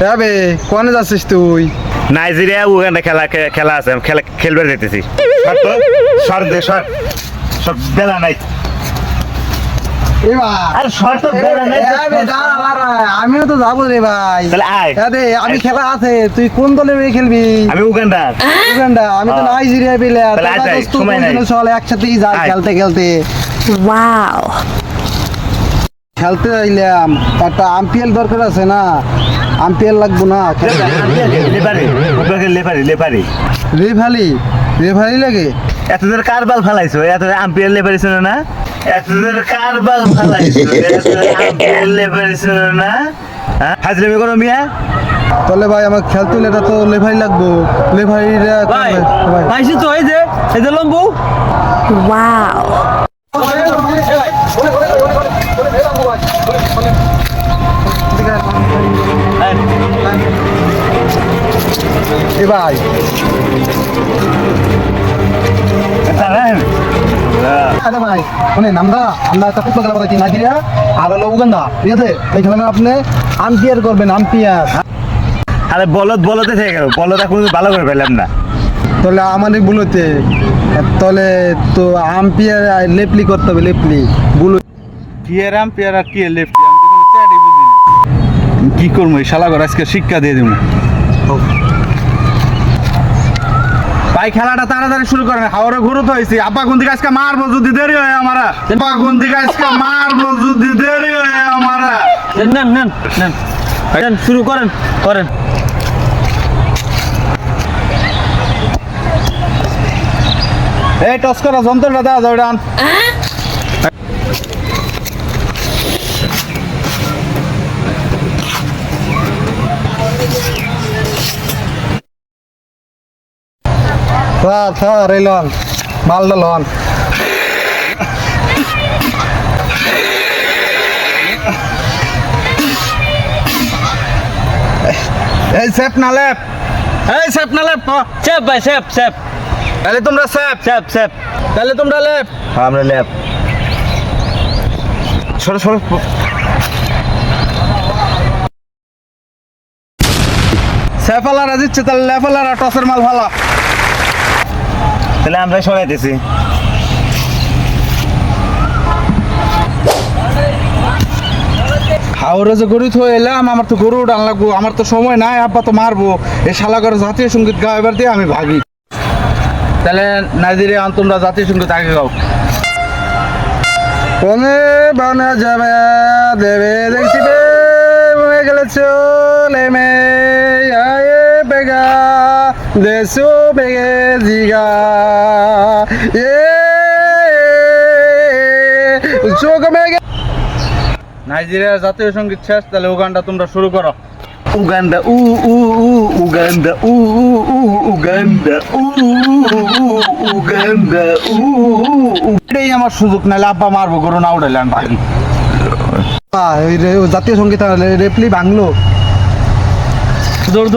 যাবে কোনে যাচ্ছিস তুই? নাইজেরিয়া উগান্ডা খেলা আছে, খেলবে যেতেছি। সর দে, সর বেলা নাই। আমিও তো যাবো রে ভাই। আমি খেলা আছে, তুই কোন দলে খেলবি? আমি উগান্ডা। আমি তো নাইজেরিয়া প্লেয়ার। একসাথেই যাই খেলতে খেলতে। খেলতে যাইলাম, একটা আম্পিয়ার দরকার আছে না? আম্পিয়ার লাগবো না? রেফারি লাগে? এতদের কারবাল ফেলাইছো, এত আম্পিয়ার লেফারি ছিল না? এতদের কারবাল ফেলাইছো, আম্পিয়ার লেফারি ছিল না? হ্যাঁ, হাজরামি করো মিয়া। তাহলে ভাই আমার খেলতে হলে এটা তো লেফারি লাগবো। লেফারিরা পাইছি তো, এই যে লম্বু। ওয়াও। এ ভাই আরে ভাই শুনেন, আমরা একটা ফুটবল খেলা পাচ্ছি নাইজেরিয়া আর হলো উগান্ডা, ঠিক আছে? এই খেলা আপনি আম্পিয়ার করবেন, আম্পিয়ার। আরে বলতে থেকে গেল, বলদ এখন ভালো করে পেলাম না। তাহলে আমাদের বুলোতে তাহলে তো আম্পিয়ার লেপলি করতে হবে, লেপলি বুলো। কি আর আম্পিয়ার আর কি লেফট, আমি তো কোনো চ্যাটই বুঝি না। কি করবো এই শালা করে আজকে শিক্ষা দিয়ে দেবো। ভাই খেলাটা তাড়াতাড়ি শুরু করেন, হাওড়ে ঘুরতে হয়েছি। আব্বা কোন দিকে আজকে মারবো যদি দেরি হয় আমারা। আব্বা কোন দিকে আজকে মারবো যদি দেরি হয় আমারা। নেন শুরু করেন। এই টস করা যন্ত্রটা দেওয়া যাবে ডান। স্যার এই লন মালটা লন। এই সেফ না লেফট, এই সেফ না লেফট। সেফ ভাই, সেফ। তাহলে তোমরা সেফ, তাহলে তোমরা লেফট। আমরা লেফট। সরো সেফালারা দিচ্ছে, তাহলে লেফালারা টসের মাল ভালো। তাহলে আমরা সরাইতেছি। হাওড়ে যে গরু থয়ে এলাম, আমার তো গরু উঠান লাগবো, আমার তো সময় নাই। আব্বা তো মারবো। এই শালা করে জাতীয় সঙ্গীত গাও, এবার দিয়ে আমি ভাগি। তাহলে নাইজেরিয়া তোমরা জাতীয় সঙ্গীত আগে গাও। কমে বানা যাবে দেবে দেখছি হয়ে গেলে চলে মে আয়ে বেগা দেশো বেগে জিগা এ চোখ মেগে। নাইজেরিয়ার জাতীয় সঙ্গীত শেষ, তাহলে উগান্ডা তোমরা শুরু করো। উগান্ডা উগান্ডা উগান্ডা উগান্ডা এটাই আমার সুযোগ, নাহলে আব্বা মারবো, গরু না উঠাইলে আমি ভাগি। ওই জাতীয় সঙ্গীত রেফলি বাংলো। দৌড়।